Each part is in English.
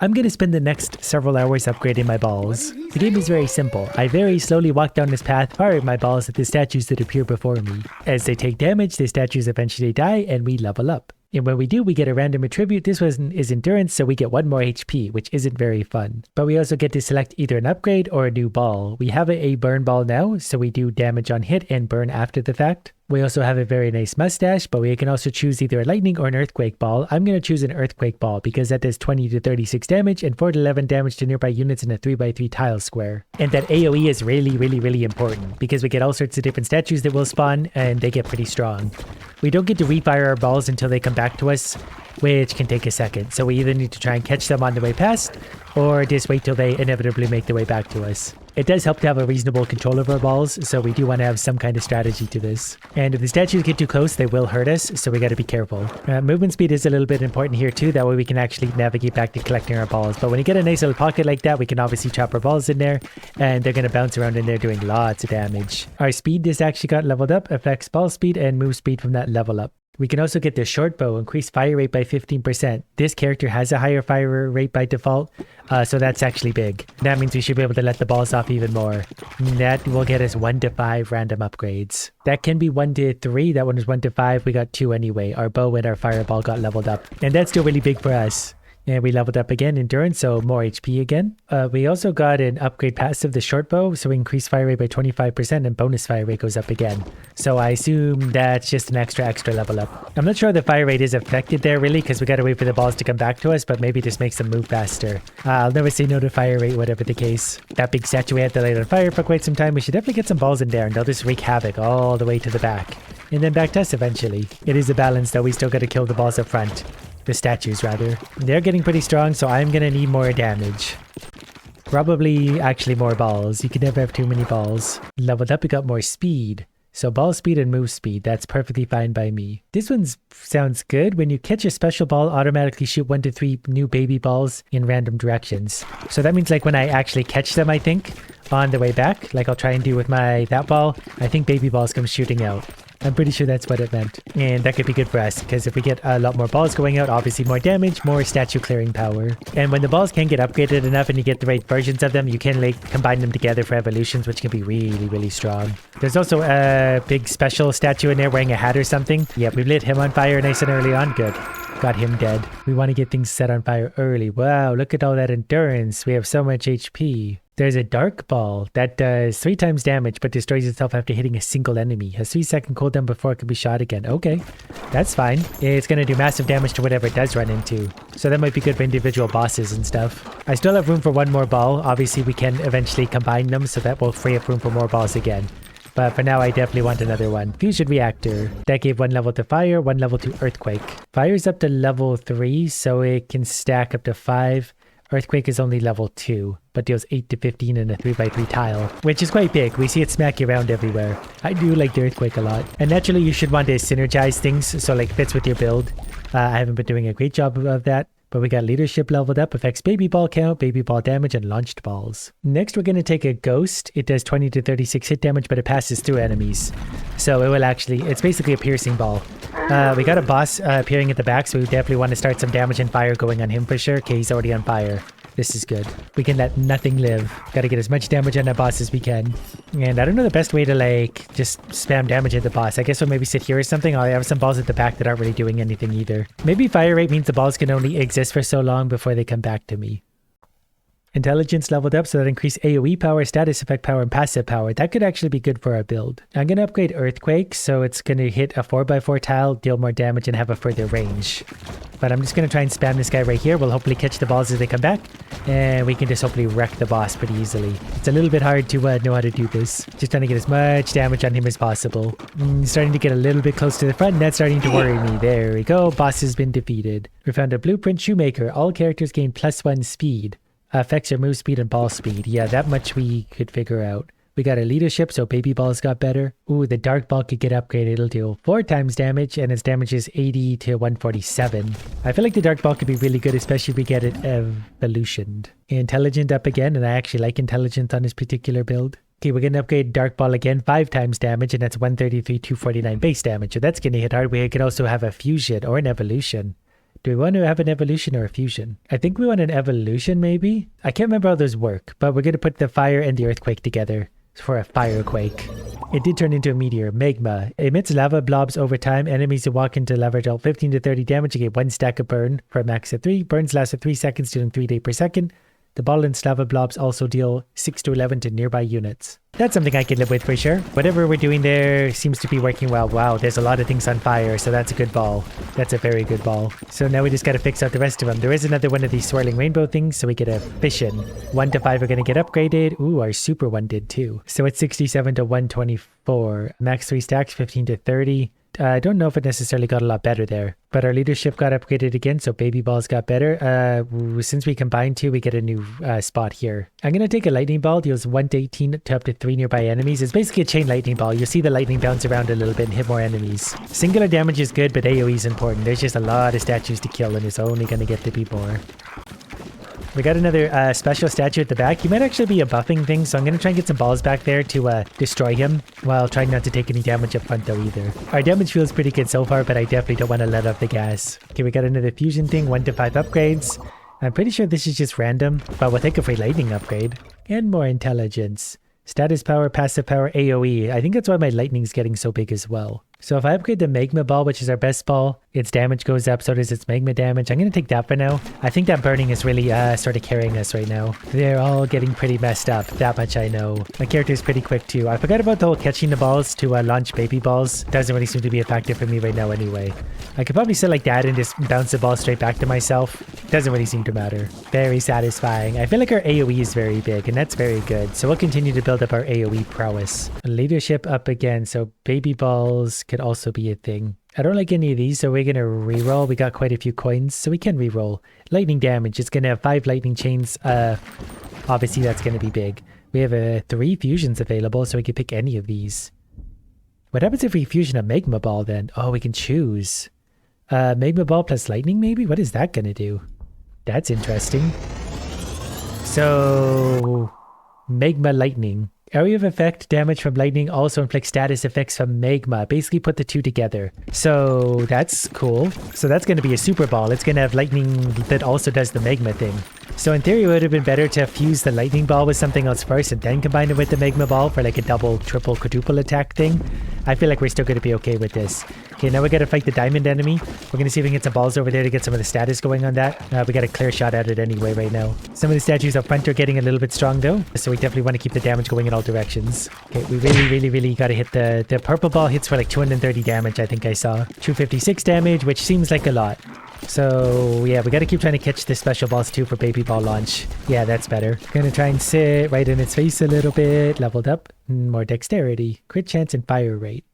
I'm gonna spend the next several hours upgrading my balls. The game is very simple. I very slowly walk down this path, firing my balls at the statues that appear before me. As they take damage, the statues eventually die, and we level up. And when we do, we get a random attribute. This one is endurance, so we get 1 more HP, which isn't very fun. But we also get to select either an upgrade or a new ball. We have a burn ball now, so we do damage on hit and burn after the fact. We also have a very nice mustache, but we can also choose either a lightning or an earthquake ball. I'm going to choose an earthquake ball because that does 20 to 36 damage and 4 to 11 damage to nearby units in a 3x3 tile square. And that AoE is really important because we get all sorts of different statues that will spawn and they get pretty strong. We don't get to refire our balls until they come back to us, which can take a second. So we either need to try and catch them on the way past or just wait till they inevitably make their way back to us. It does help to have a reasonable control of our balls, so we do want to have some kind of strategy to this. And if the statues get too close, they will hurt us, so we got to be careful. Movement speed is a little bit important here too, that way we can actually navigate back to collecting our balls. But when you get a nice little pocket like that, we can obviously trap our balls in there, and they're going to bounce around in there doing lots of damage. Our speed just actually got leveled up, affects ball speed and move speed from that level up. We can also get the short bow, increase fire rate by 15%. This character has a higher fire rate by default, so that's actually big. That means we should be able to let the balls off even more. That will get us 1 to 5 random upgrades. That can be 1 to 3, that one is 1 to 5, we got 2 anyway. Our bow and our fireball got leveled up. And that's still really big for us. And we leveled up again, endurance, so more HP again. We also got an upgrade passive, the short bow, so we increase fire rate by 25% and bonus fire rate goes up again. So I assume that's just an extra level up. I'm not sure the fire rate is affected there really, because we gotta wait for the balls to come back to us, but maybe this makes them move faster. I'll never say no to fire rate, whatever the case. That big statue we had to light on fire for quite some time. We should definitely get some balls in there and they'll just wreak havoc all the way to the back. And then back to us eventually. It is a balance though, we still gotta kill the balls up front. The statues rather. They're getting pretty strong, so I'm gonna need more damage. Probably actually more balls. You can never have too many balls. Leveled up, we got more speed. So ball speed and move speed, that's perfectly fine by me. This one sounds good. When you catch a special ball, automatically shoot 1 to 3 new baby balls in random directions. So that means like when I actually catch them, I think, on the way back, like I'll try and do with that ball, I think baby balls come shooting out. I'm pretty sure that's what it meant. And that could be good for us, because if we get a lot more balls going out, obviously more damage, more statue clearing power. And when the balls can get upgraded enough and you get the right versions of them, you can like combine them together for evolutions, which can be really strong. There's also a big special statue in there wearing a hat or something. Yep, we lit him on fire nice and early on. Good. Got him dead. We want to get things set on fire early. Wow, look at all that endurance. We have so much HP. There's a dark ball that does 3 times damage but destroys itself after hitting a single enemy. Has 3-second cooldown before it can be shot again. Okay, that's fine. It's going to do massive damage to whatever it does run into. So that might be good for individual bosses and stuff. I still have room for 1 more ball. Obviously we can eventually combine them, so that will free up room for more balls again. But for now, I definitely want another one. Fusion reactor. That gave 1 level to fire, 1 level to earthquake. Fire's up to level 3, so it can stack up to 5. Earthquake is only level 2, but deals 8 to 15 in a 3x3 tile, which is quite big. We see it smack you around everywhere. I do like the earthquake a lot. And naturally, you should want to synergize things, so like fits with your build. I haven't been doing a great job of that. But we got leadership leveled up, affects baby ball count, baby ball damage, and launched balls. Next, we're going to take a ghost. It does 20 to 36 hit damage, but it passes through enemies. So it will actually, it's basically a piercing ball. We got a boss appearing at the back, so we definitely want to start some damage and fire going on him for sure. Okay, he's already on fire. This is good. We can let nothing live. Gotta get as much damage on that boss as we can. And I don't know the best way to like just spam damage at the boss. I guess we'll maybe sit here or something. I have some balls at the back that aren't really doing anything either. Maybe fire rate means the balls can only exist for so long before they come back to me. Intelligence leveled up, so that increased AoE power, status effect power, and passive power. That could actually be good for our build. I'm going to upgrade Earthquake, so it's going to hit a 4x4 tile, deal more damage, and have a further range. But I'm just going to try and spam this guy right here. We'll hopefully catch the balls as they come back, and we can just hopefully wreck the boss pretty easily. It's a little bit hard to know how to do this. Just trying to get as much damage on him as possible. Starting to get a little bit close to the front, and that's starting to worry me. There we go. Boss has been defeated. We found a blueprint shoemaker. All characters gain +1 speed. Affects your move speed and ball speed. Yeah, that much we could figure out. We got a leadership, so baby balls got better. Ooh, the dark ball could get upgraded. It'll deal 4 times damage, and its damage is 80 to 147. I feel like the dark ball could be really good, especially if we get it evolutioned. Intelligent up again, and I actually like intelligence on this particular build. Okay, we're going to upgrade dark ball again, 5 times damage, and that's 133, 249 base damage. So that's going to hit hard. We could also have a fusion or an evolution. Do we want to have an evolution or a fusion? I think we want an evolution, maybe? I can't remember how those work, but we're going to put the fire and the earthquake together for a firequake. It did turn into a meteor. Magma. Emits lava blobs over time. Enemies who walk into lava dealt 15 to 30 damage and get 1 stack of burn for a max of 3. Burns last for 3 seconds, doing 3 days per second. The balanced lava blobs also deal 6 to 11 to nearby units. That's something I can live with for sure. Whatever we're doing there seems to be working well. Wow, there's a lot of things on fire, so that's a good ball. That's a very good ball. So now we just gotta fix out the rest of them. There is another one of these swirling rainbow things, so we get a fission. 1 to 5 are gonna get upgraded. Ooh, our super one did too. So it's 67 to 124. Max 3 stacks, 15 to 30. I don't know if it necessarily got a lot better there, but our leadership got upgraded again, so baby balls got better. Since we combined 2, we get a new spot here. I'm going to take a lightning ball, deals 1 to 18 to up to 3 nearby enemies. It's basically a chain lightning ball. You'll see the lightning bounce around a little bit and hit more enemies. Singular damage is good, but AoE is important. There's just a lot of statues to kill, and it's only going to get to be more. We got another special statue at the back. He might actually be a buffing thing, so I'm going to try and get some balls back there to destroy him, while trying not to take any damage up front though either. Our damage feels pretty good so far, but I definitely don't want to let off the gas. Okay, we got another fusion thing, 1 to 5 upgrades. I'm pretty sure this is just random, but we'll take a free lightning upgrade. And more intelligence. Status power, passive power, AoE. I think that's why my lightning's getting so big as well. So if I upgrade the magma ball, which is our best ball, its damage goes up, so does its magma damage. I'm going to take that for now. I think that burning is really sort of carrying us right now. They're all getting pretty messed up. That much I know. My character's pretty quick too. I forgot about the whole catching the balls to launch baby balls. Doesn't really seem to be a factor for me right now anyway. I could probably sit like that and just bounce the ball straight back to myself. Doesn't really seem to matter. Very satisfying. I feel like our AoE is very big, and that's very good. So we'll continue to build up our AoE prowess. Leadership up again, so baby balls could also be a thing. I don't like any of these, so we're going to reroll. We got quite a few coins, so we can reroll. Lightning damage, it's going to have 5 lightning chains. Obviously, that's going to be big. We have 3 fusions available, so we can pick any of these. What happens if we fusion a magma ball then? Oh, we can choose. Magma ball plus lightning maybe? What is that going to do? That's interesting. So, magma lightning. Area of effect damage from lightning also inflicts status effects from magma. Basically put the 2 together. So that's cool. So that's going to be a super ball. It's going to have lightning that also does the magma thing. So in theory, it would have been better to fuse the lightning ball with something else first and then combine it with the magma ball for like a double, triple, quadruple attack thing. I feel like we're still going to be okay with this. Okay, now we got to fight the diamond enemy. We're going to see if we can get some balls over there to get some of the status going on that. We got a clear shot at it anyway right now. Some of the statues up front are getting a little bit strong though, so we definitely want to keep the damage going in all directions. Okay, we really got to hit the purple ball hits for like 230 damage, I think I saw. 256 damage, which seems like a lot. So yeah, we got to keep trying to catch the special balls too for baby ball launch. Yeah, that's better. Gonna try and sit right in its face a little bit. Leveled up. More dexterity. Crit chance and fire rate.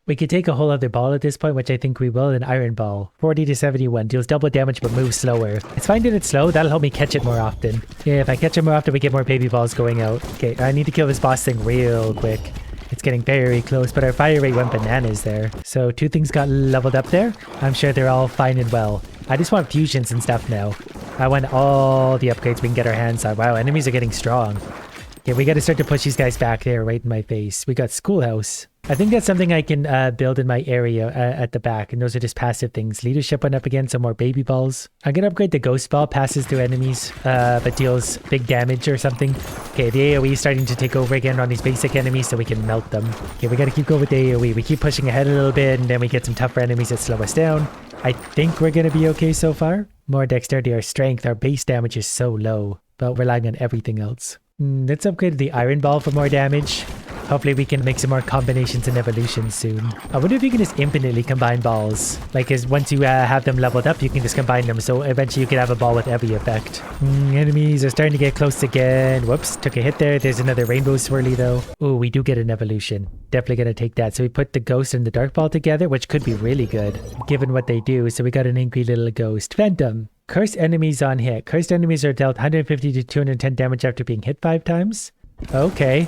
We could take a whole other ball at this point, which I think we will. An iron ball. 40 to 71. Deals double damage but moves slower. It's fine that it's slow. That'll help me catch it more often. Yeah, if I catch it more often, we get more baby balls going out. Okay, I need to kill this boss thing real quick. It's getting very close, but our fire rate went bananas there. So 2 things got leveled up there. I'm sure they're all fine and well. I just want fusions and stuff now. I want all the upgrades we can get our hands on. Wow, enemies are getting strong. Yeah, we got to start to push these guys back there right in my face. We got schoolhouse. I think that's something I can build in my area at the back, and those are just passive things. Leadership went up again, some more baby balls. I'm going to upgrade the ghost ball, passes through enemies, but deals big damage or something. Okay, the AoE is starting to take over again on these basic enemies, so we can melt them. Okay, we got to keep going with the AoE. We keep pushing ahead a little bit, and then we get some tougher enemies that slow us down. I think we're going to be okay so far. More dexterity or strength. Our base damage is so low, but we're relying on everything else. Let's upgrade the iron ball for more damage. Hopefully we can make some more combinations and evolutions soon. I wonder if you can just infinitely combine balls. Like, once you have them leveled up, you can just combine them. So eventually you can have a ball with every effect. Enemies are starting to get close again. Whoops, took a hit there. There's another rainbow swirly though. Oh, we do get an evolution. Definitely gonna take that. So we put the ghost and the dark ball together, which could be really good given what they do. So we got an angry little ghost. Phantom. Cursed enemies on hit. Cursed enemies are dealt 150 to 210 damage after being hit 5 times. Okay.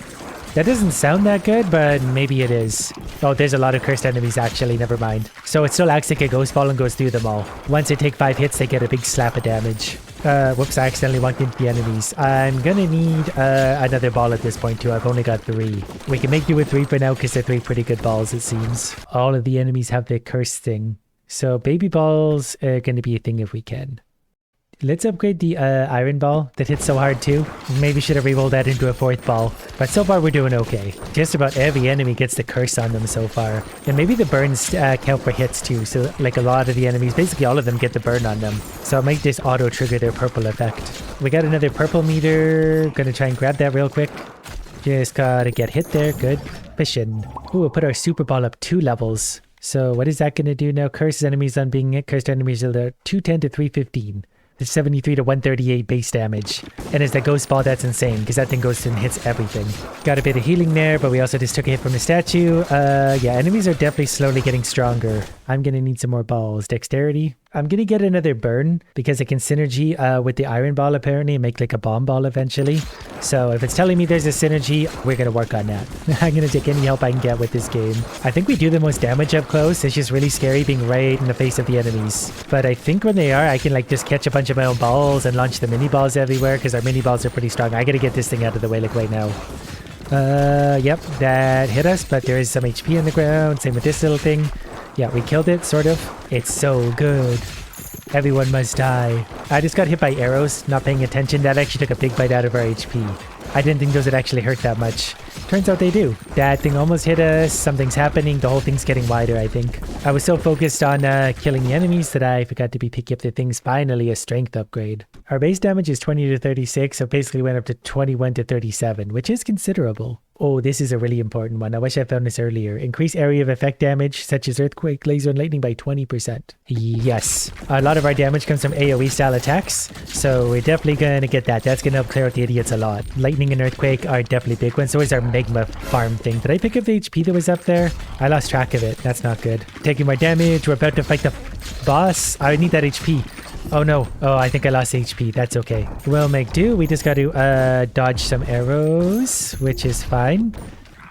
That doesn't sound that good, but maybe it is. Oh, there's a lot of cursed enemies actually, never mind. So it still acts like a ghost ball and goes through them all. Once they take 5 hits, they get a big slap of damage. Whoops, I accidentally walked into the enemies. I'm gonna need another ball at this point too. I've only got 3. We can make do with 3 for now because they're 3 pretty good balls, it seems. All of the enemies have the curse thing. So baby balls are going to be a thing if we can. Let's upgrade the iron ball that hits so hard too. Maybe should have rerolled that into a 4th ball. But so far we're doing okay. Just about every enemy gets the curse on them so far. And maybe the burns count for hits too. So like a lot of the enemies, basically all of them get the burn on them. So it might just auto trigger their purple effect. We got another purple meter. Gonna try and grab that real quick. Just gotta get hit there. Good. Fishing. Ooh, we'll put our super ball up 2 levels. So what is that gonna do now? Curses enemies on being hit. Cursed enemies are 210 to 315. It's 73 to 138 base damage. And as that ghost ball, that's insane, because that thing goes and hits everything. Got a bit of healing there, but we also just took a hit from the statue. Yeah, enemies are definitely slowly getting stronger. I'm gonna need some more balls. Dexterity. I'm gonna get another burn, because it can synergy with the iron ball apparently and make like a bomb ball eventually. So if it's telling me there's a synergy, we're gonna work on that. I'm gonna take any help I can get with this game. I think we do the most damage up close. It's just really scary being right in the face of the enemies. But I think when they are, I can like just catch a bunch of my own balls and launch the mini balls everywhere, because our mini balls are pretty strong. I gotta get this thing out of the way like right now. Yep, that hit us, but there is some HP on the ground. Same with this little thing. Yeah, we killed it, sort of. It's so good. Everyone must die. I just got hit by arrows, not paying attention. That actually took a big bite out of our HP. I didn't think those would actually hurt that much. Turns out they do. That thing almost hit us. Something's happening. The whole thing's getting wider, I think. I was so focused on killing the enemies that I forgot to be picking up the thing's finally a strength upgrade. Our base damage is 20 to 36, so basically went up to 21 to 37, which is considerable. Oh, this is a really important one. I wish I found this earlier. Increase area of effect damage, such as earthquake, laser, and lightning by 20%. Yes. A lot of our damage comes from AoE style attacks, so we're definitely going to get that. That's going to help clear out the idiots a lot. Lightning and earthquake are definitely big ones. So is our magma farm thing. Did I pick up the HP that was up there? I lost track of it. That's not good. Taking more damage. We're about to fight the boss. I need that HP. Oh no. Oh, I think I lost HP. That's okay. We'll make do. We just got to dodge some arrows, which is fine.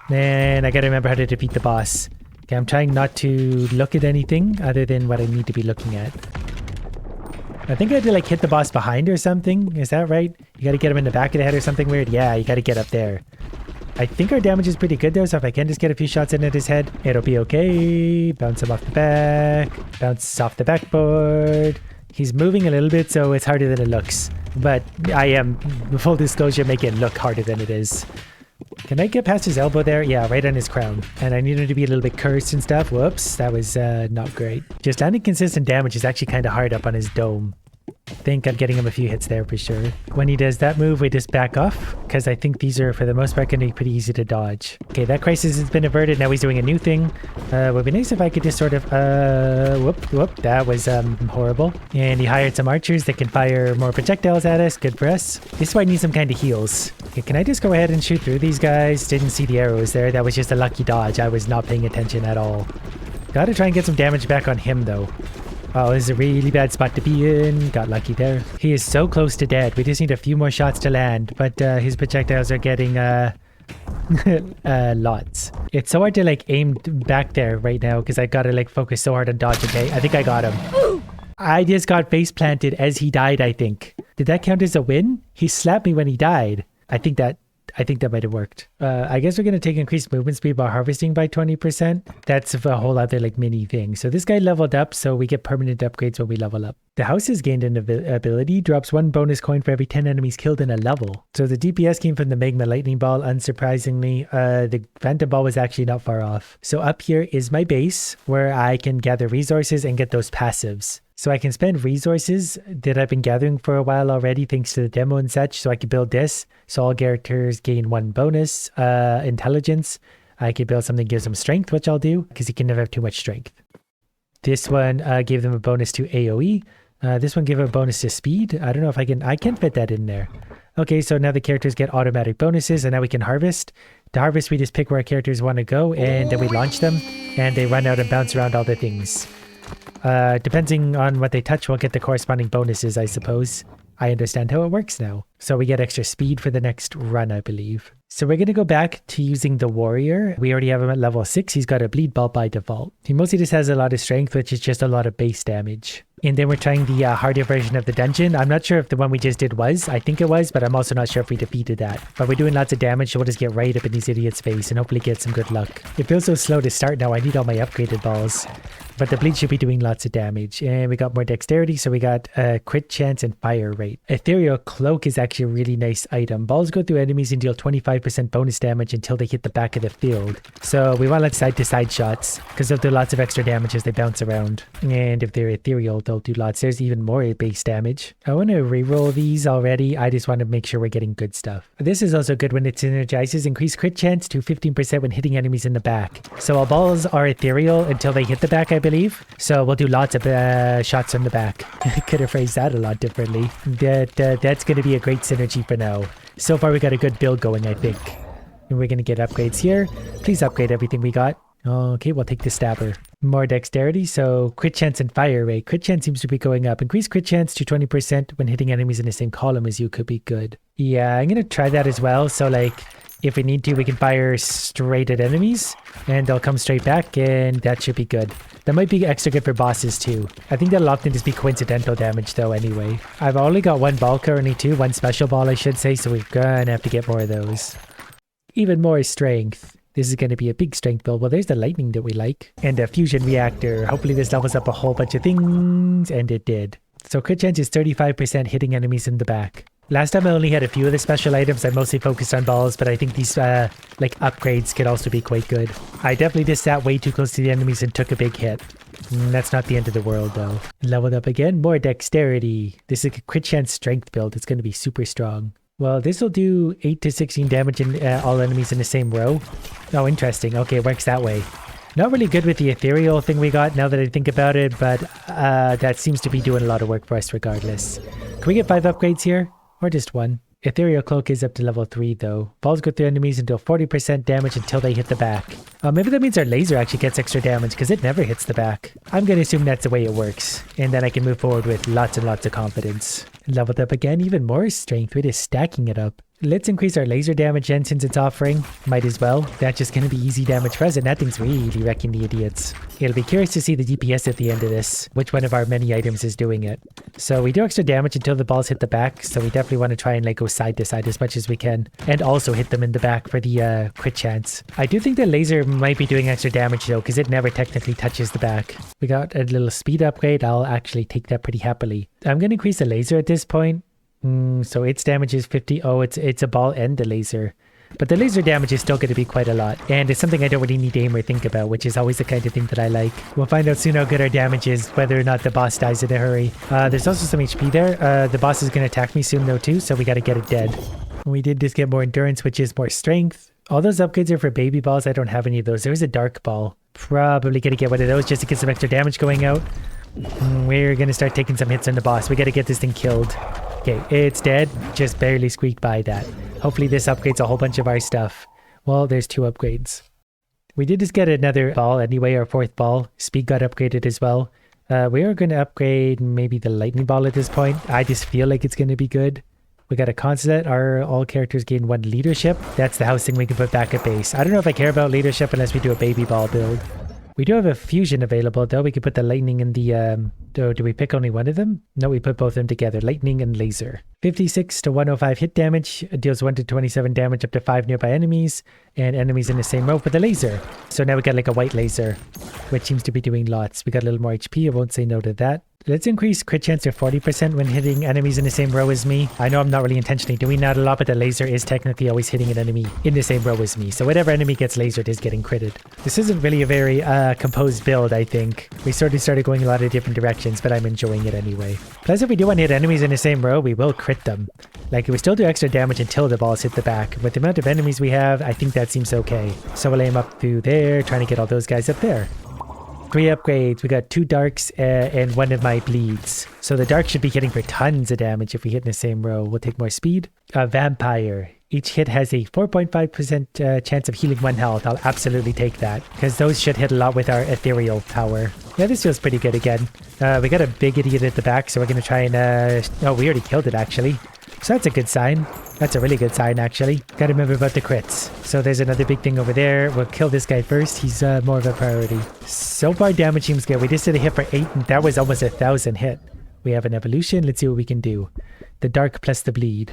And I gotta remember how to defeat the boss. Okay, I'm trying not to look at anything other than what I need to be looking at. I think I had to like hit the boss behind or something. Is that right? You gotta get him in the back of the head or something weird? Yeah, you gotta get up there. I think our damage is pretty good though, so if I can just get a few shots in at his head, it'll be okay. Bounce him off the back. Bounce off the backboard. He's moving a little bit, so it's harder than it looks. But I am, full disclosure, making it look harder than it is. Can I get past his elbow there? Yeah, right on his crown. And I need him to be a little bit cursed and stuff. Whoops, that was not great. Just landing consistent damage is actually kind of hard up on his dome. I think I'm getting him a few hits there for sure. When he does that move, we just back off, because I think these are, for the most part, going to be pretty easy to dodge. Okay, that crisis has been averted. Now he's doing a new thing. Would be nice if I could just sort of, whoop, that was horrible. And he hired some archers that can fire more projectiles at us. Good for us. This is why I need some kind of heals. Okay, can I just go ahead and shoot through these guys? Didn't see the arrows there. That was just a lucky dodge. I was not paying attention at all. Gotta try and get some damage back on him, though. Oh, this is a really bad spot to be in. Got lucky there. He is so close to dead. We just need a few more shots to land. But his projectiles are getting lots. It's so hard to like aim back there right now because I gotta like focus so hard on dodge. Okay, I think I got him. I just got face planted as he died, I think. Did that count as a win? He slapped me when he died. I think that might have worked. I guess we're going to take increased movement speed by harvesting by 20%. That's a whole other like mini thing. So this guy leveled up, so we get permanent upgrades when we level up. The house has gained an ability, drops 1 bonus coin for every 10 enemies killed in a level. So the DPS came from the magma lightning ball. Unsurprisingly, the phantom ball was actually not far off. So up here is my base where I can gather resources and get those passives. So I can spend resources that I've been gathering for a while already thanks to the demo and such. So I could build this. So all characters gain 1 bonus intelligence. I could build something that gives them strength, which I'll do because you can never have too much strength. This one gave them a bonus to AoE. This one gave a bonus to speed. I don't know if I can't fit that in there. Okay, so now the characters get automatic bonuses and now we can harvest. To harvest, we just pick where our characters want to go and then we launch them and they run out and bounce around all the things. Depending on what they touch, we'll get the corresponding bonuses, I suppose. I understand how it works now. So we get extra speed for the next run, I believe. So we're going to go back to using the warrior. We already have him at level 6. He's got a bleed ball by default. He mostly just has a lot of strength, which is just a lot of base damage. And then we're trying the harder version of the dungeon. I'm not sure if the one we just did was. I think it was, but I'm also not sure if we defeated that. But we're doing lots of damage, so we'll just get right up in these idiots' face and hopefully get some good luck. It feels so slow to start now. I need all my upgraded balls. But the bleed should be doing lots of damage. And we got more dexterity, so we got crit chance and fire rate. Ethereal Cloak is actually a really nice item. Balls go through enemies and deal 25% bonus damage until they hit the back of the field. So we want like side-to-side shots, because they'll do lots of extra damage as they bounce around. And if they're ethereal, they'll do lots. There's even more base damage. I want to reroll these already. I just want to make sure we're getting good stuff. This is also good when it synergizes. Increase crit chance to 15% when hitting enemies in the back. So our balls are ethereal until they hit the back, I believe. So we'll do lots of shots from the back. Could have phrased that a lot differently. That's going to be a great synergy for now. So far we got a good build going, I think. And we're going to get upgrades here. Please upgrade everything we got. Okay, we'll take the stabber. More dexterity, so crit chance and fire rate. Crit chance seems to be going up. Increase crit chance to 20% when hitting enemies in the same column as you could be good. Yeah, I'm going to try that as well. So like, if we need to, we can fire straight at enemies and they'll come straight back, and that should be good. That might be extra good for bosses too. I think that'll often just be coincidental damage though anyway. I've only got one ball currently too, one special ball I should say, so we're gonna have to get more of those. Even more strength. This is going to be a big strength build. Well, there's the lightning that we like. And a fusion reactor. Hopefully this levels up a whole bunch of things, and it did. So crit chance is 35% hitting enemies in the back. Last time I only had a few of the special items. I mostly focused on balls, but I think these like upgrades could also be quite good. I definitely just sat way too close to the enemies and took a big hit. That's not the end of the world though. Leveled up again. More dexterity. This is a crit chance strength build. It's going to be super strong. Well, this will do 8 to 16 damage in all enemies in the same row. Oh, interesting. Okay, it works that way. Not really good with the ethereal thing we got now that I think about it, but that seems to be doing a lot of work for us regardless. Can we get 5 upgrades here? Or just 1? Ethereal Cloak is up to level 3 though. Balls go through enemies and deal 40% damage until they hit the back. Maybe that means our laser actually gets extra damage because it never hits the back. I'm going to assume that's the way it works. And then I can move forward with lots and lots of confidence. Leveled up again, even more strength. We're just stacking it up. Let's increase our laser damage then since it's offering. Might as well. That's just going to be easy damage for us, and that thing's really wrecking the idiots. It'll be curious to see the DPS at the end of this. Which one of our many items is doing it. So we do extra damage until the balls hit the back, so we definitely want to try and like go side to side as much as we can. And also hit them in the back for the crit chance. I do think the laser might be doing extra damage though, because it never technically touches the back. We got a little speed upgrade. I'll actually take that pretty happily. I'm going to increase the laser at this point. So its damage is 50. Oh, it's a ball and the laser. But the laser damage is still going to be quite a lot. And it's something I don't really need to aim or think about, which is always the kind of thing that I like. We'll find out soon how good our damage is, whether or not the boss dies in a hurry. There's also some HP there. The boss is going to attack me soon though too, so we got to get it dead. We did just get more endurance, which is more strength. All those upgrades are for baby balls. I don't have any of those. There's a dark ball. Probably going to get one of those just to get some extra damage going out. We're going to start taking some hits on the boss. We got to get this thing killed. Okay, it's dead. Just barely squeaked by that. Hopefully this upgrades a whole bunch of our stuff. Well, there's 2 upgrades. We did just get another ball anyway, our 4th ball. Speed got upgraded as well. We are going to upgrade maybe the lightning ball at this point. I just feel like it's going to be good. We got a constant. All characters gain 1 leadership. That's the house thing we can put back at base. I don't know if I care about leadership unless we do a baby ball build. We do have a fusion available though. We could put the lightning in the... do we pick only one of them? No, we put both of them together. Lightning and laser. 56 to 105 hit damage. Deals 1 to 27 damage up to 5 nearby enemies. And enemies in the same row with the laser. So now we got like a white laser, which seems to be doing lots. We got a little more HP. I won't say no to that. Let's increase crit chance to 40% when hitting enemies in the same row as me. I know I'm not really intentionally doing that a lot, but the laser is technically always hitting an enemy in the same row as me. So whatever enemy gets lasered is getting critted. This isn't really a very composed build, I think. We sort of started going a lot of different directions, but I'm enjoying it anyway. Plus, if we do want to hit enemies in the same row, we will crit them. Like, we still do extra damage until the balls hit the back. With the amount of enemies we have, I think that seems okay. So we'll aim up through there, trying to get all those guys up there. 3 upgrades. We got 2 darks and 1 of my bleeds. So the dark should be hitting for tons of damage if we hit in the same row. We'll take more speed. Vampire. Each hit has a 4.5% chance of healing 1 health. I'll absolutely take that, because those should hit a lot with our ethereal power. Yeah, this feels pretty good again. We got a big idiot at the back, so we're going to try and... oh, we already killed it, actually. So that's a good sign. That's a really good sign, actually. Gotta remember about the crits. So there's another big thing over there. We'll kill this guy first. He's more of a priority. So far, damage seems good. We just did a hit for 8, and that was almost 1,000 hit. We have an evolution. Let's see what we can do. The dark plus the bleed.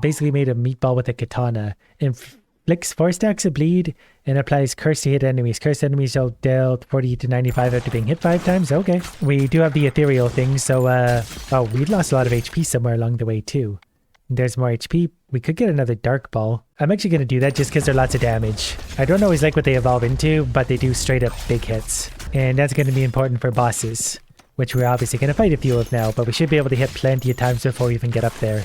Basically made a meatball with a katana. Flicks 4 stacks of bleed and applies curse to hit enemies. Cursed enemies are dealt 40 to 95 after being hit 5 times. Okay. We do have the ethereal thing, so oh, we lost a lot of HP somewhere along the way too. There's more HP. We could get another dark ball. I'm actually going to do that just because they're lots of damage. I don't always like what they evolve into, but they do straight up big hits. And that's going to be important for bosses, which we're obviously going to fight a few of now, but we should be able to hit plenty of times before we even get up there.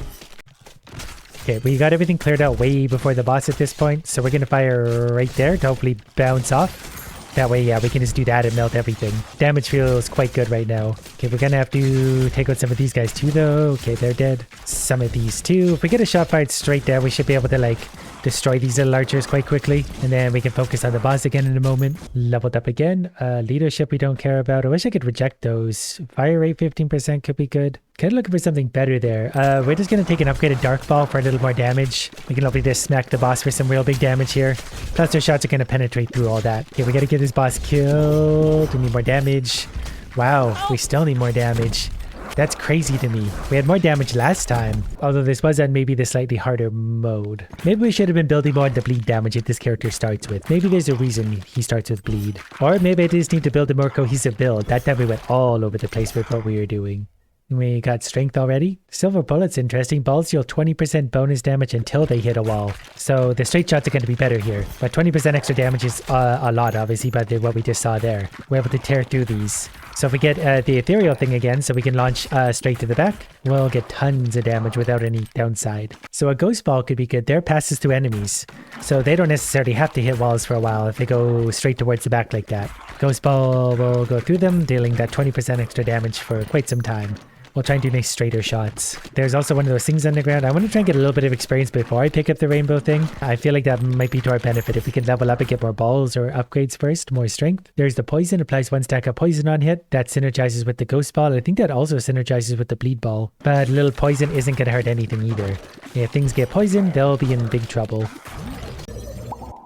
Okay, we got everything cleared out way before the boss at this point, so we're going to fire right there to hopefully bounce off. That way, yeah, we can just do that and melt everything. Damage feels quite good right now. Okay, we're gonna have to take out some of these guys too, though. Okay, they're dead. Some of these too. If we get a shot fired straight there, we should be able to, like, destroy these little archers quite quickly. And then we can focus on the boss again in a moment. Leveled up again. Leadership we don't care about. I wish I could reject those. Fire rate 15% could be good. Kind of looking for something better there. We're just going to take an upgraded Dark Ball for a little more damage. We can hopefully just smack the boss for some real big damage here. Plus their shots are going to penetrate through all that. Okay, we got to get this boss killed. We need more damage. Wow, we still need more damage. That's crazy to me. We had more damage last time, although this was on maybe the slightly harder mode. Maybe we should have been building more on the bleed damage that this character starts with. Maybe there's a reason he starts with bleed. Or maybe I just need to build a more cohesive build. That time we went all over the place with what we were doing. We got strength already. Silver bullets, interesting. Balls deal 20% bonus damage until they hit a wall. So the straight shots are going to be better here. But 20% extra damage is a lot, obviously, but what we just saw there. We're able to tear through these. So if we get the ethereal thing again, so we can launch straight to the back, we'll get tons of damage without any downside. So a ghost ball could be good there, passes through enemies. So they don't necessarily have to hit walls for a while if they go straight towards the back like that. Ghost ball will go through them, dealing that 20% extra damage for quite some time. We'll try and do nice straighter shots. There's also one of those things underground. I want to try and get a little bit of experience before I pick up the rainbow thing. I feel like that might be to our benefit if we can level up and get more balls or upgrades first, more strength. There's the poison, applies 1 stack of poison on hit. That synergizes with the ghost ball. I think that also synergizes with the bleed ball. But a little poison isn't going to hurt anything either. If things get poisoned, they'll be in big trouble.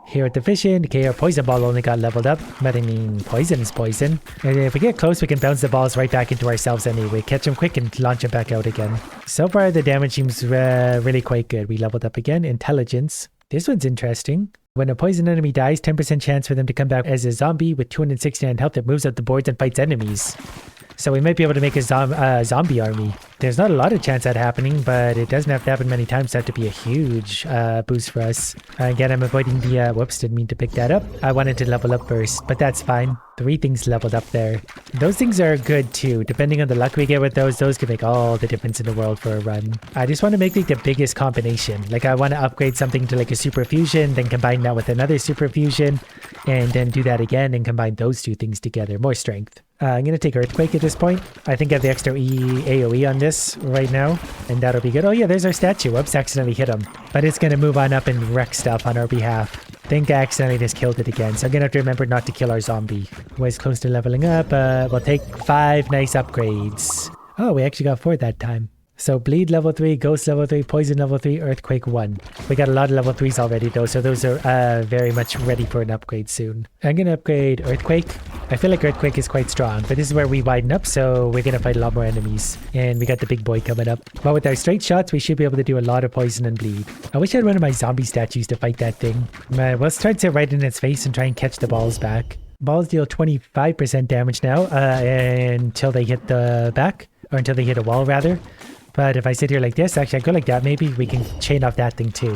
Here at the fish inn, okay, our poison ball only got leveled up, but I mean, poison is poison. And if we get close, we can bounce the balls right back into ourselves anyway, catch them quick and launch them back out again. So far, the damage seems really quite good. We leveled up again. Intelligence. This one's interesting. When a poison enemy dies, 10% chance for them to come back as a zombie with 269 health that moves up the boards and fights enemies. So we might be able to make a zombie army. There's not a lot of chance that happening, but it doesn't have to happen many times to have to be a huge boost for us. Again, I'm avoiding the... whoops, didn't mean to pick that up. I wanted to level up first, but that's fine. 3 things leveled up there. Those things are good too. Depending on the luck we get with those can make all the difference in the world for a run. I just want to make like the biggest combination. Like I want to upgrade something to like a super fusion, then combine that with another super fusion, and then do that again and combine those 2 things together. More strength. I'm going to take Earthquake at this point. I think I have the extra AoE on this right now, and that'll be good. Oh yeah, there's our statue. Whoops, accidentally hit him. But it's going to move on up and wreck stuff on our behalf. I think I accidentally just killed it again, so I'm going to have to remember not to kill our zombie. Was close to leveling up. We'll take 5 nice upgrades. Oh, we actually got 4 that time. So bleed level 3, ghost level 3, poison level 3, earthquake 1. We got a lot of level 3s already though, so those are very much ready for an upgrade soon. I'm gonna upgrade earthquake. I feel like earthquake is quite strong, but this is where we widen up, so we're gonna fight a lot more enemies. And we got the big boy coming up. But with our straight shots, we should be able to do a lot of poison and bleed. I wish I had one of my zombie statues to fight that thing. Let's try to sit right in its face and try and catch the balls back. Balls deal 25% damage now until they hit the back, or until they hit a wall rather. But if I sit here like this, actually I go like that, maybe we can chain off that thing too.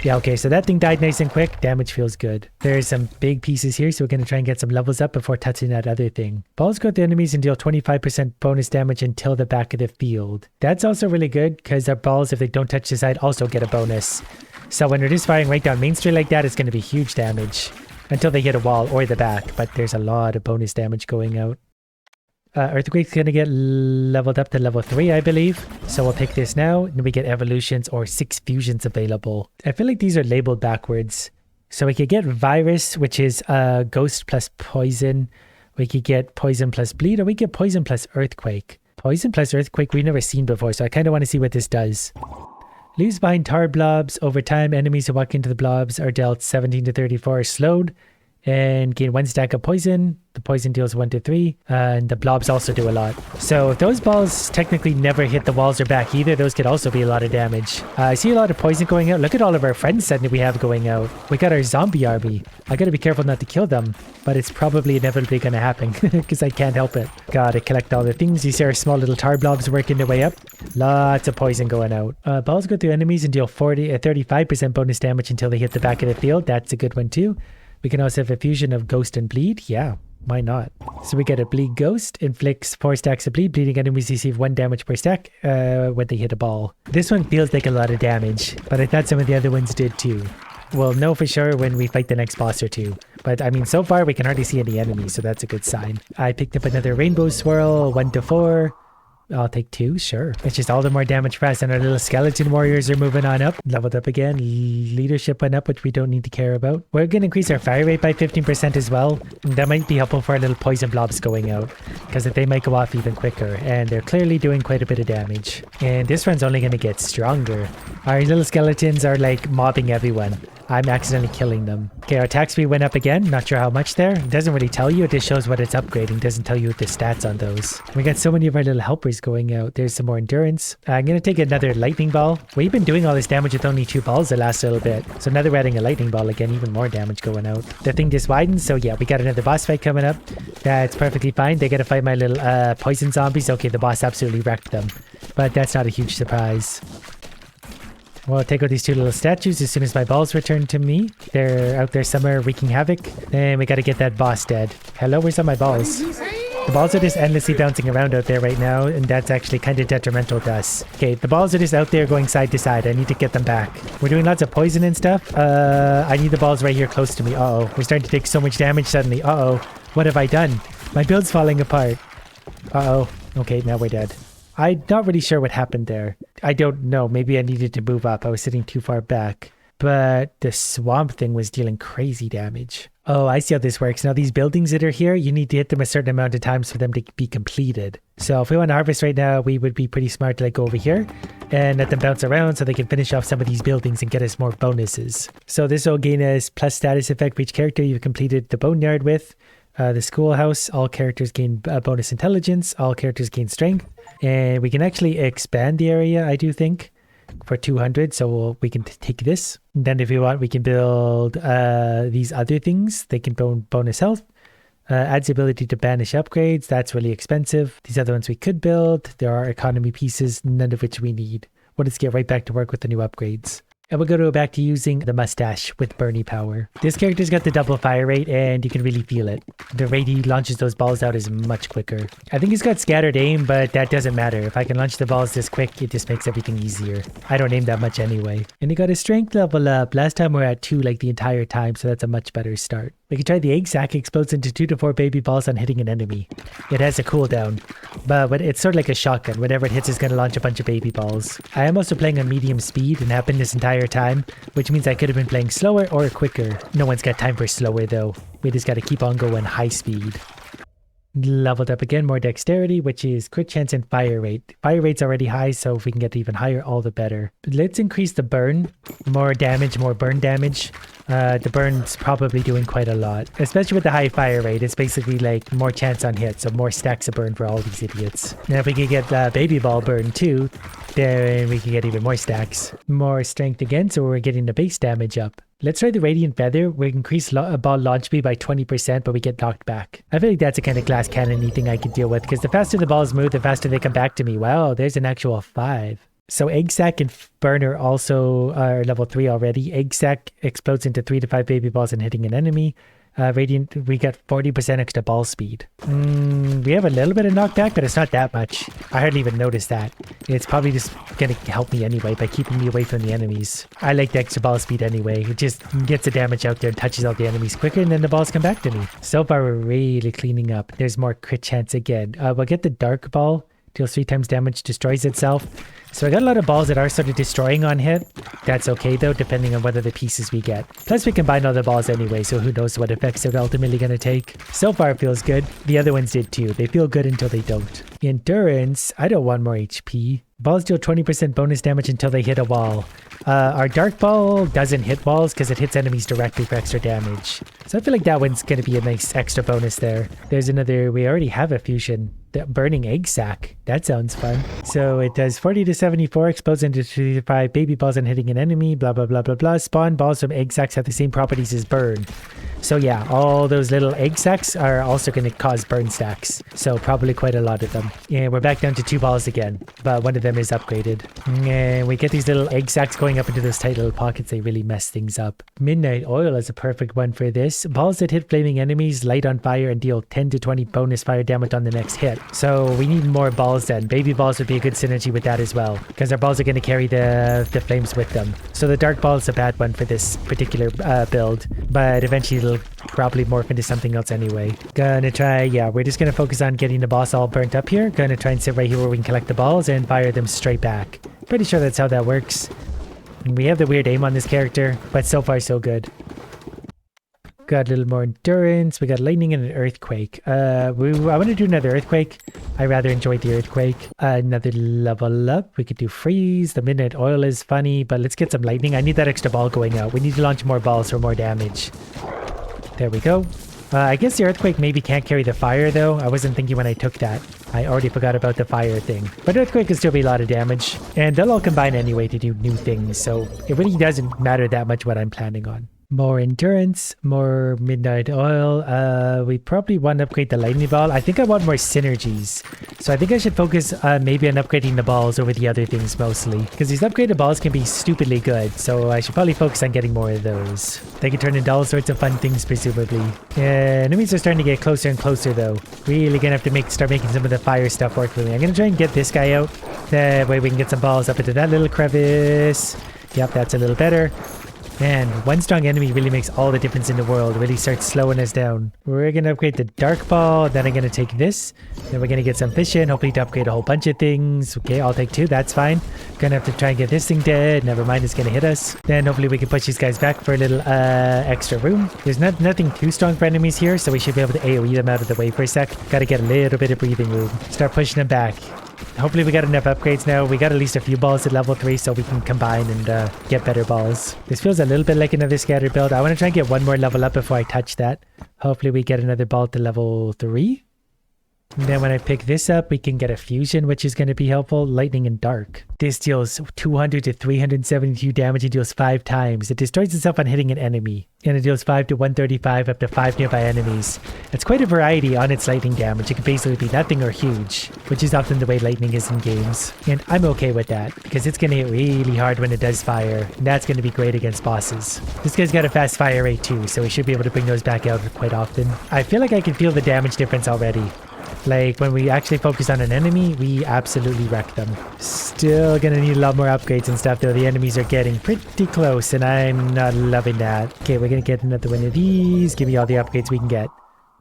Yeah, okay, so that thing died nice and quick. Damage feels good. There's some big pieces here, so we're going to try and get some levels up before touching that other thing. Balls go through enemies and deal 25% bonus damage until the back of the field. That's also really good, because our balls, if they don't touch the side, also get a bonus. So when we're just firing right down Main Street like that, it's going to be huge damage. Until they hit a wall or the back, but there's a lot of bonus damage going out. Earthquake's going to get leveled up to level 3, I believe. So we'll pick this now, and we get evolutions or 6 fusions available. I feel like these are labeled backwards. So we could get virus, which is ghost plus poison. We could get poison plus bleed, or we get poison plus earthquake. Poison plus earthquake we've never seen before, so I kind of want to see what this does. Leaves behind tar blobs. Over time, enemies who walk into the blobs are dealt 17 to 34 are slowed. and gain 1 stack of poison. The poison deals 1 to 3, and the blobs also do a lot. So if those balls technically never hit the walls or back either, those could also be a lot of damage. I see a lot of poison going out. Look at all of our friends that we have going out. We got our zombie army. I gotta be careful not to kill them, but it's probably inevitably gonna happen because I can't help it. Gotta collect all the things. You see our small little tar blobs working their way up. Lots of poison going out. Balls go through enemies and deal 35% bonus damage until they hit the back of the field. That's a good one too. We can also have a fusion of Ghost and Bleed. Yeah, why not? So we get a Bleed Ghost, inflicts 4 stacks of bleed. Bleeding enemies receive 1 damage per stack when they hit a ball. This one feels like a lot of damage, but I thought some of the other ones did too. We'll know for sure when we fight the next boss or two. But I mean, so far we can hardly see any enemies, so that's a good sign. I picked up another Rainbow Swirl, 1 to 4. I'll take 2, sure. It's just all the more damage for us, and our little skeleton warriors are moving on up. Leveled up again. Leadership went up, which we don't need to care about. We're going to increase our fire rate by 15% as well. That might be helpful for our little poison blobs going out, because they might go off even quicker, and they're clearly doing quite a bit of damage. And this one's only going to get stronger. Our little skeletons are like mobbing everyone. I'm accidentally killing them. Okay, our attack speed went up again. Not sure how much there. It doesn't really tell you. It just shows what it's upgrading. It doesn't tell you the stats on those. We got so many of our little helpers going out. There's some more endurance. I'm going to take another lightning ball. We've been doing all this damage with only 2 balls the last little bit. So now that we're adding a lightning ball again, even more damage going out. The thing just widens. So yeah, we got another boss fight coming up. That's perfectly fine. They got to fight my little poison zombies. Okay, the boss absolutely wrecked them. But that's not a huge surprise. Well, I'll take out these 2 little statues as soon as my balls return to me. They're out there somewhere wreaking havoc. And we gotta get that boss dead. Hello, where's all my balls? The balls are just endlessly bouncing around out there right now, and that's actually kind of detrimental to us. Okay, the balls are just out there going side to side. I need to get them back. We're doing lots of poison and stuff. I need the balls right here close to me. Uh-oh, we're starting to take so much damage suddenly. Uh-oh, what have I done? My build's falling apart. Uh-oh, okay, now we're dead. I'm not really sure what happened there. I don't know. Maybe I needed to move up. I was sitting too far back. But the swamp thing was dealing crazy damage. Oh, I see how this works. Now, these buildings that are here, you need to hit them a certain amount of times for them to be completed. So if we want to harvest right now, we would be pretty smart to like go over here and let them bounce around so they can finish off some of these buildings and get us more bonuses. So this will gain us plus status effect for each character you've completed the boneyard with. The schoolhouse, all characters gain bonus intelligence, all characters gain strength. And we can actually expand the area, I do think, for 200. So we can take this. And then if we want, we can build these other things. They can bonus health. Adds the ability to banish upgrades. That's really expensive. These other ones we could build. There are economy pieces, none of which we need. We'll just get right back to work with the new upgrades. And we'll go back to using the mustache with Bernie power. This character's got the double fire rate and you can really feel it. The rate he launches those balls out is much quicker. I think he's got scattered aim, but that doesn't matter. If I can launch the balls this quick, it just makes everything easier. I don't aim that much anyway. And he got his strength level up. Last time we were at 2 like the entire time, so that's a much better start. We can try the egg sack. Explodes into 2 to 4 baby balls on hitting an enemy. It has a cooldown, but it's sort of like a shotgun. Whenever it hits, it's going to launch a bunch of baby balls. I am also playing on medium speed and have been this entire time, which means I could have been playing slower or quicker. No one's got time for slower though. We just got to keep on going high speed. Leveled up again, more dexterity, which is crit chance and fire rate. Fire rate's already high, so if we can get even higher, all the better. But let's increase the burn. More damage, more burn damage. The burn's probably doing quite a lot, especially with the high fire rate. It's basically like more chance on hit, so more stacks of burn for all these idiots. Now if we could get baby ball burn too, then we can get even more stacks. More strength again, so we're getting the base damage up. Let's try the Radiant Feather. We increase ball launch speed by 20%, but we get knocked back. I feel like that's a kind of glass cannon-y thing I could deal with, because the faster the balls move, the faster they come back to me. Wow, there's an actual 5. So Egg Sack and Burner also are level 3 already. Egg Sack explodes into 3 to 5 baby balls and hitting an enemy. Radiant, we got 40% extra ball speed. We have a little bit of knockback, but it's not that much. I hardly even noticed that. It's probably just going to help me anyway by keeping me away from the enemies. I like the extra ball speed anyway. It just gets the damage out there and touches all the enemies quicker, and then the balls come back to me. So far, we're really cleaning up. There's more crit chance again. We'll get the Dark Ball. Deals 3 times damage, destroys itself. So I got a lot of balls that are sort of destroying on hit. That's okay though, depending on what other pieces we get. Plus we combined all the balls anyway, so who knows what effects they're ultimately going to take. So far it feels good. The other ones did too. They feel good until they don't. Endurance, I don't want more HP. Balls deal 20% bonus damage until they hit a wall. Our dark ball doesn't hit walls because it hits enemies directly for extra damage. So I feel like that one's going to be a nice extra bonus there. There's another, we already have a fusion. The burning egg sac. That sounds fun. So it does 40 to 74, explodes into 25 baby balls on hitting an enemy, blah, blah, blah, blah, blah. Spawn balls from egg sacs have the same properties as burn. So yeah, all those little egg sacs are also going to cause burn stacks. So probably quite a lot of them. And we're back down to 2 balls again, but one of them is upgraded. And we get these little egg sacs going up into those tight little pockets. They really mess things up. Midnight Oil is a perfect one for this. Balls that hit flaming enemies light on fire and deal 10 to 20 bonus fire damage on the next hit. So we need more balls then. Baby balls would be a good synergy with that as well, because our balls are going to carry the flames with them. So the dark ball is a bad one for this particular build, but eventually it'll probably morph into something else anyway. Gonna try, yeah, we're just gonna focus on getting the boss all burnt up here. Gonna try and sit right here where we can collect the balls and fire them straight back. Pretty sure that's how that works. And we have the weird aim on this character, but so far so good. Got a little more endurance. We got lightning and an earthquake. I want to do another earthquake. I rather enjoyed the earthquake. Another level up. We could do freeze. The midnight oil is funny, but let's get some lightning. I need that extra ball going out. We need to launch more balls for more damage. There we go. I guess the earthquake maybe can't carry the fire though. I wasn't thinking when I took that. I already forgot about the fire thing. But earthquake can still be a lot of damage. And they'll all combine anyway to do new things. So it really doesn't matter that much what I'm planning on. More endurance, more midnight oil. We probably want to upgrade the lightning ball. I think I want more synergies. So I think I should focus maybe on upgrading the balls over the other things mostly. Because these upgraded balls can be stupidly good. So I should probably focus on getting more of those. They can turn into all sorts of fun things presumably. Enemies are starting to get closer and closer though. Really gonna have to start making some of the fire stuff work for me. I'm gonna try and get this guy out. That way we can get some balls up into that little crevice. Yep, that's a little better. Man, one strong enemy really makes all the difference in the world. Really starts slowing us down. We're going to upgrade the dark ball. Then I'm going to take this. Then we're going to get some fission. Hopefully to upgrade a whole bunch of things. Okay, I'll take 2. That's fine. Gonna have to try and get this thing dead. Never mind, it's going to hit us. Then hopefully we can push these guys back for a little extra room. There's nothing too strong for enemies here, so we should be able to AoE them out of the way for a sec. Got to get a little bit of breathing room. Start pushing them back. Hopefully we got enough upgrades now. We got at least a few balls at level 3 so we can combine and get better balls. This feels a little bit like another scatter build. I want to try and get one more level up before I touch that. Hopefully we get another ball to level 3. And then when I pick this up, we can get a fusion, which is going to be helpful. Lightning and dark. This deals 200 to 372 damage. It deals 5 times. It destroys itself on hitting an enemy. And it deals 5 to 135 up to 5 nearby enemies. It's quite a variety on its lightning damage. It can basically be nothing or huge, which is often the way lightning is in games. And I'm okay with that, because it's going to hit really hard when it does fire. And that's going to be great against bosses. This guy's got a fast fire rate too, so we should be able to bring those back out quite often. I feel like I can feel the damage difference already. Like, when we actually focus on an enemy, we absolutely wreck them. Still gonna need a lot more upgrades and stuff, though. The enemies are getting pretty close, and I'm not loving that. Okay, we're gonna get another one of these. Give me all the upgrades we can get.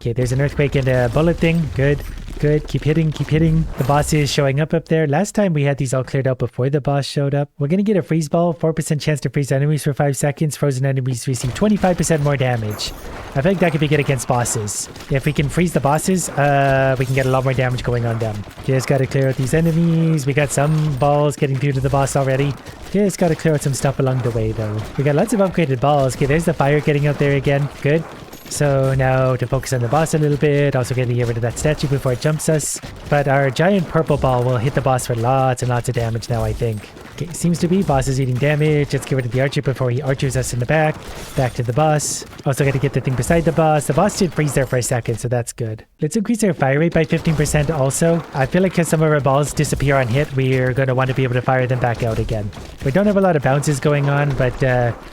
Okay, there's an earthquake and a bullet thing. Good, good. Keep hitting, keep hitting. The boss is showing up there. Last time we had these all cleared out before the boss showed up. We're gonna get a freeze ball. 4% chance to freeze enemies for 5 seconds. Frozen enemies receive 25% more damage. I think that could be good against bosses. If we can freeze the bosses, we can get a lot more damage going on them. Just gotta clear out these enemies. We got some balls getting through to the boss already. Just gotta clear out some stuff along the way, though. We got lots of upgraded balls. Okay, there's the fire getting out there again. Good. So now to focus on the boss a little bit, also getting rid of that statue before it jumps us. But our giant purple ball will hit the boss for lots and lots of damage now, I think. Okay, seems to be. Boss is eating damage. Let's get rid of the archer before he archers us in the back. Back to the boss. Also got to get the thing beside the boss. The boss did freeze there for a second, so that's good. Let's increase our fire rate by 15% also. I feel like because some of our balls disappear on hit, we're going to want to be able to fire them back out again. We don't have a lot of bounces going on, but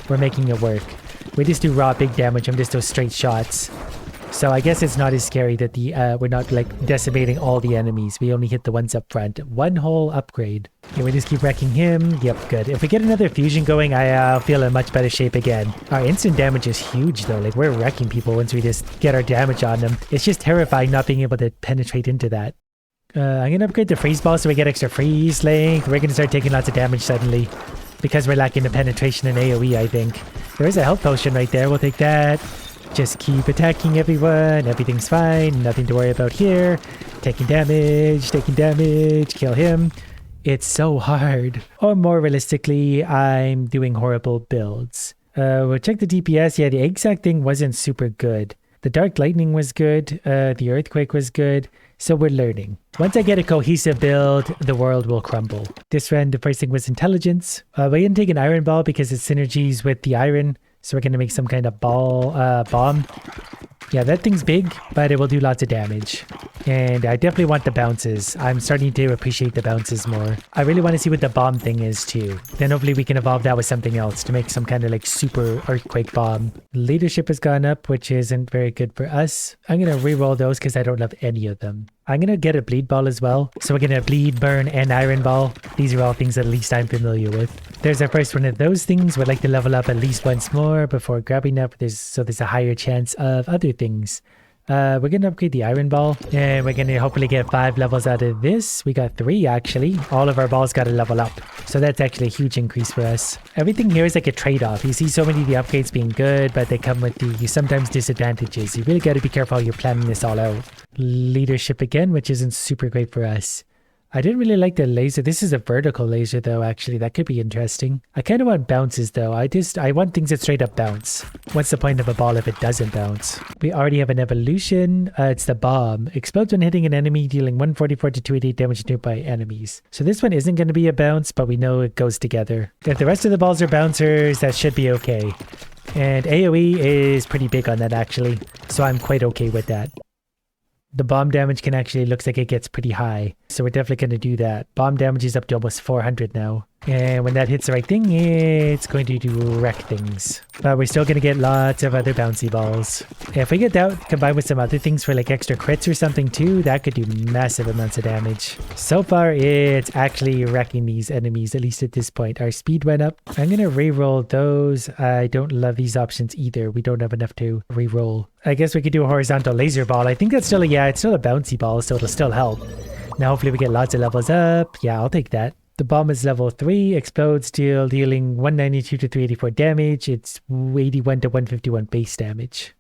we're making it work. We just do raw big damage from just those straight shots. So I guess it's not as scary that we're not like decimating all the enemies. We only hit the ones up front. One whole upgrade. Okay, we just keep wrecking him. Yep, good. If we get another fusion going, I'll feel in much better shape again. Our instant damage is huge though. Like, we're wrecking people once we just get our damage on them. It's just terrifying not being able to penetrate into that. I'm gonna upgrade the freeze ball so we get extra freeze length. We're gonna start taking lots of damage suddenly because we're lacking the penetration in AoE, I think. There is a health potion right there. We'll take that. Just keep attacking everyone. Everything's fine. Nothing to worry about here. Taking damage, kill him. It's so hard. Or more realistically, I'm doing horrible builds. We'll check the DPS. Yeah, the exact thing wasn't super good. The Dark Lightning was good. The Earthquake was good. So we're learning. Once I get a cohesive build, the world will crumble. This round, the first thing was Intelligence. We're going to take an Iron Ball because it synergies with the Iron. So we're going to make some kind of bomb. Yeah, that thing's big, but it will do lots of damage. And I definitely want the bounces. I'm starting to appreciate the bounces more. I really want to see what the bomb thing is too. Then hopefully we can evolve that with something else to make some kind of like super earthquake bomb. Leadership has gone up, which isn't very good for us. I'm going to reroll those because I don't love any of them. I'm going to get a bleed ball as well. So we're going to bleed, burn, and iron ball. These are all things at least I'm familiar with. There's our first one of those things. We'd like to level up at least once more before grabbing up. So there's a higher chance of other things. We're going to upgrade the iron ball. And we're going to hopefully get 5 levels out of this. We got 3 actually. All of our balls got to level up. So that's actually a huge increase for us. Everything here is like a trade-off. You see so many of the upgrades being good, but they come with the sometimes disadvantages. You really got to be careful how you're planning this all out. Leadership again, which isn't super great for us. I didn't really like the laser. This is a vertical laser though, actually. That could be interesting. I kind of want bounces though. I want things that straight up bounce. What's the point of a ball if it doesn't bounce? We already have an evolution. It's the bomb. Explodes when hitting an enemy, dealing 144 to 288 damage to nearby enemies. So this one isn't going to be a bounce, but we know it goes together. If the rest of the balls are bouncers, that should be okay. And AoE is pretty big on that actually. So I'm quite okay with that. The bomb damage looks like it gets pretty high. So we're definitely going to do that. Bomb damage is up to almost 400 now. And when that hits the right thing, it's going to wreck things. But we're still going to get lots of other bouncy balls. If we get that combined with some other things for like extra crits or something too, that could do massive amounts of damage. So far, it's actually wrecking these enemies, at least at this point. Our speed went up. I'm going to re-roll those. I don't love these options either. We don't have enough to re-roll. I guess we could do a horizontal laser ball. I think that's still it's still a bouncy ball, so it'll still help. Now hopefully we get lots of levels up. Yeah, I'll take that. The bomb is level 3, explodes, dealing 192 to 384 damage. It's 81 to 151 base damage.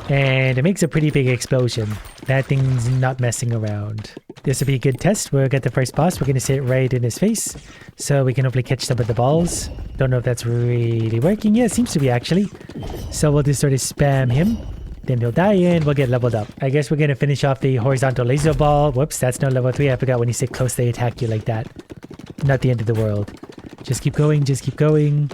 And it makes a pretty big explosion. That thing's not messing around. This will be a good test. We'll get the first boss. We're going to sit right in his face. So we can hopefully catch some of the balls. Don't know if that's really working. Yeah, it seems to be actually. So we'll just sort of spam him. Then he'll die and we'll get leveled up. I guess we're going to finish off the horizontal laser ball. Whoops, that's no level 3. I forgot when you sit close, they attack you like that. Not the end of the world. Just keep going, just keep going.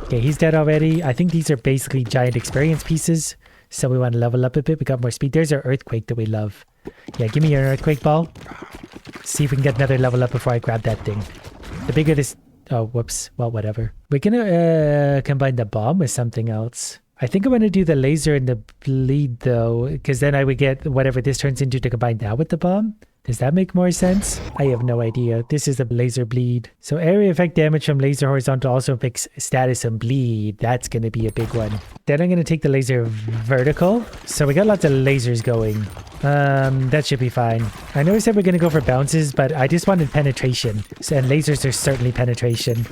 Okay, he's dead already. I think these are basically giant experience pieces. So we want to level up a bit. We got more speed. There's our earthquake that we love. Yeah, give me your earthquake ball. See if we can get another level up before I grab that thing. The bigger this... Oh, whoops. Well, whatever. We're going to combine the bomb with something else. I think I'm going to do the laser and the bleed though, because then I would get whatever this turns into to combine that with the bomb. Does that make more sense? I have no idea. This is the laser bleed. So area effect damage from laser horizontal also affects status and bleed. That's going to be a big one. Then I'm going to take the laser vertical. So we got lots of lasers going. That should be fine. I know I said we're going to go for bounces, but I just wanted penetration. So, and lasers are certainly penetration.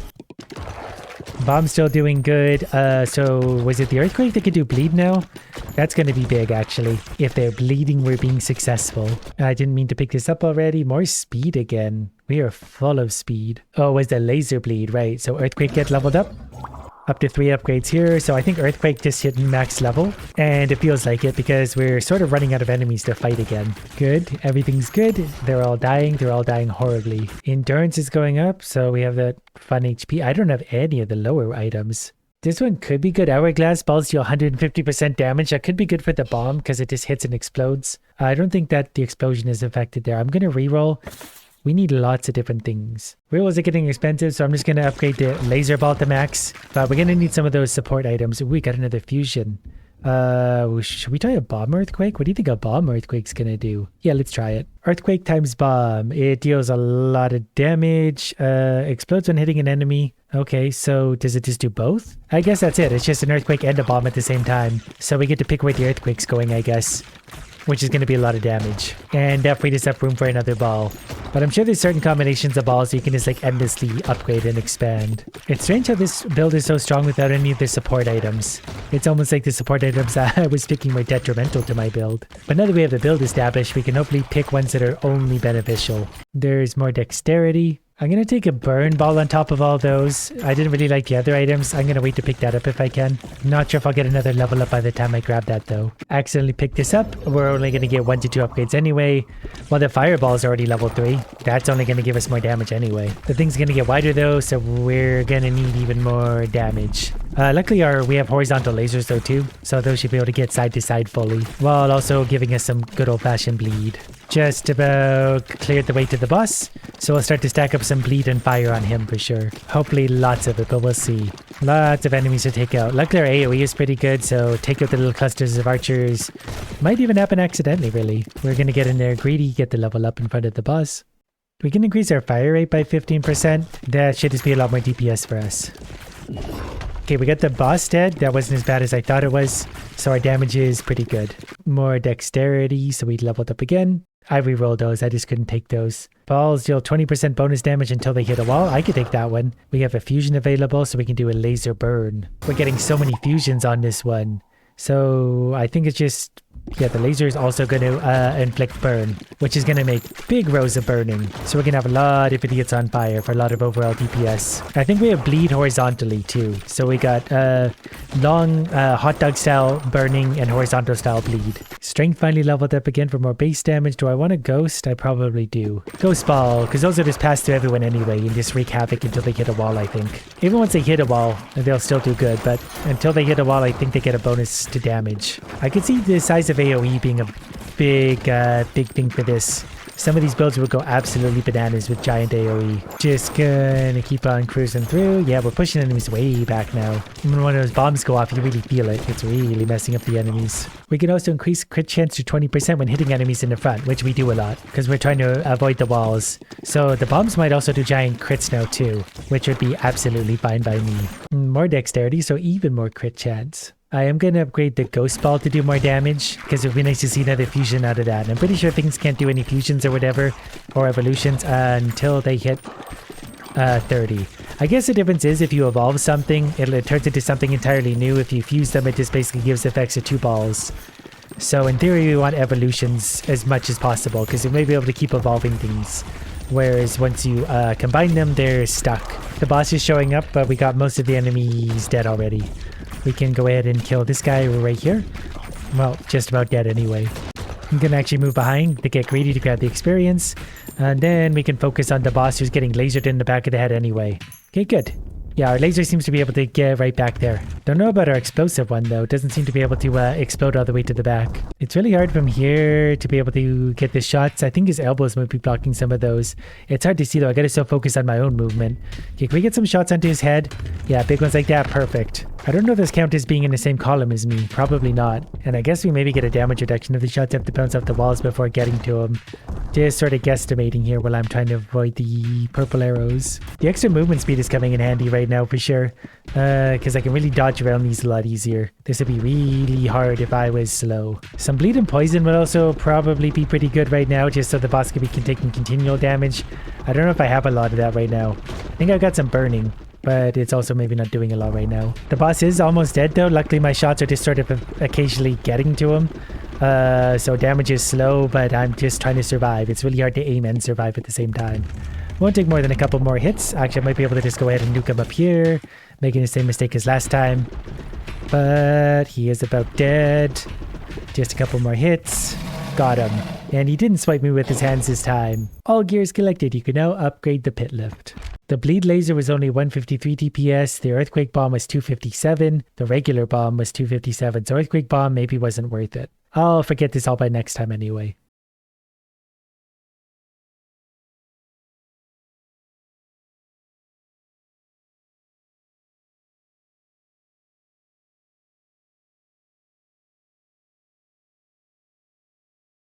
Bomb's still doing good. So was it the earthquake that could do bleed now? That's going to be big actually. If they're bleeding, we're being successful. I didn't mean to pick this up already. More speed again. We are full of speed. Oh, it was the laser bleed, right? So earthquake get leveled up. Up to 3 upgrades here. So I think earthquake just hit max level. And it feels like it because we're sort of running out of enemies to fight again. Good. Everything's good. They're all dying. They're all dying horribly. Endurance is going up. So we have that fun HP. I don't have any of the lower items. This one could be good. Hourglass balls deal 150% damage. That could be good for the bomb because it just hits and explodes. I don't think that the explosion is affected there. I'm going to reroll. We need lots of different things. Rerolls are getting expensive, so I'm just going to upgrade the laser ball to max. But we're going to need some of those support items. Ooh, we got another fusion. Should we try a bomb earthquake? What do you think a bomb earthquake's going to do? Yeah, let's try it. Earthquake times bomb. It deals a lot of damage. Explodes when hitting an enemy. Okay, so does it just do both? I guess that's it. It's just an earthquake and a bomb at the same time. So we get to pick where the earthquake's going, I guess. which is going to be a lot of damage. And that freed us up room for another ball. But I'm sure there's certain combinations of balls you can just like endlessly upgrade and expand. It's strange how this build is so strong without any of the support items. It's almost like the support items I was picking were detrimental to my build. But now that we have the build established, we can hopefully pick ones that are only beneficial. There's more dexterity. I'm going to take a burn ball on top of all those. I didn't really like the other items. I'm going to wait to pick that up if I can. Not sure if I'll get another level up by the time I grab that though. Accidentally picked this up. We're only going to get 1 to 2 upgrades anyway. Well, the fireball is already level 3. That's only going to give us more damage anyway. The thing's going to get wider though, so we're going to need even more damage. Luckily we have horizontal lasers though too, so those should be able to get side to side fully, while also giving us some good old-fashioned bleed. Just about cleared the way to the boss, so we'll start to stack up some bleed and fire on him for sure. Hopefully lots of it, but we'll see. Lots of enemies to take out. Luckily our AoE is pretty good, so take out the little clusters of archers. Might even happen accidentally, really. We're gonna get in there greedy, get the level up in front of the boss. We can increase our fire rate by 15%. That should just be a lot more DPS for us. Okay, we got the boss dead. That wasn't as bad as I thought it was, so our damage is pretty good. More dexterity, so we leveled up again. I re-rolled those, I just couldn't take those. Balls deal 20% bonus damage until they hit a wall. I could take that one. We have a fusion available, so we can do a laser burn. We're getting so many fusions on this one. So I think it's just... yeah, the laser is also going to inflict burn, which is going to make big rows of burning. So we're going to have a lot of idiots on fire for a lot of overall DPS. I think we have bleed horizontally too. So we got long hot dog style burning and horizontal style bleed. Strength finally leveled up again for more base damage. Do I want a ghost? I probably do. Ghost ball, because those will just pass through everyone anyway and just wreak havoc until they hit a wall, I think. Even once they hit a wall, they'll still do good, but until they hit a wall, I think they get a bonus to damage. I can see the size of AoE being a big thing for this. Some of these builds will go absolutely bananas with giant AoE. Just gonna keep on cruising through. Yeah, we're pushing enemies way back now. And when one of those bombs go off, you really feel it. It's really messing up the enemies. We can also increase crit chance to 20% when hitting enemies in the front, which we do a lot, because we're trying to avoid the walls. So the bombs might also do giant crits now too, which would be absolutely fine by me. More dexterity, so even more crit chance. I am going to upgrade the Ghost Ball to do more damage, because it would be nice to see another fusion out of that. And I'm pretty sure things can't do any fusions or whatever, or evolutions, until they hit 30. I guess the difference is if you evolve something, it turns into something entirely new. If you fuse them, it just basically gives effects to 2 balls. So in theory, we want evolutions as much as possible, because you may be able to keep evolving things. Whereas once you combine them, they're stuck. The boss is showing up, but we got most of the enemies dead already. We can go ahead and kill this guy right here. Well, just about dead anyway. I'm gonna actually move behind to get greedy to grab the experience. And then we can focus on the boss who's getting lasered in the back of the head anyway. Okay, good. Yeah, our laser seems to be able to get right back there. Don't know about our explosive one though. It doesn't seem to be able to explode all the way to the back. It's really hard from here to be able to get the shots. I think his elbows might be blocking some of those. It's hard to see though. I gotta still focus on my own movement. Okay, can we get some shots onto his head? Yeah, big ones like that. Perfect. I don't know if this count as being in the same column as me. Probably not. And I guess we maybe get a damage reduction if the shots have to bounce off the walls before getting to him. Just sort of guesstimating here while I'm trying to avoid the purple arrows. The extra movement speed is coming in handy right now for sure. Because I can really dodge around these a lot easier. This would be really hard if I was slow. Some bleed and poison would also probably be pretty good right now, just so the boss can be taking continual damage. I don't know if I have a lot of that right now. I think I've got some burning, but it's also maybe not doing a lot right now. The boss is almost dead though. Luckily my shots are just sort of occasionally getting to him. So damage is slow, but I'm just trying to survive. It's really hard to aim and survive at the same time. Won't take more than a couple more hits. Actually, I might be able to just go ahead and nuke him up here, making the same mistake as last time. But he is about dead. Just a couple more hits. Got him. And he didn't swipe me with his hands this time. All gears collected. You can now upgrade the pit lift. The bleed laser was only 153 DPS. The earthquake bomb was 257. The regular bomb was 257. So earthquake bomb maybe wasn't worth it. I'll forget this all by next time anyway.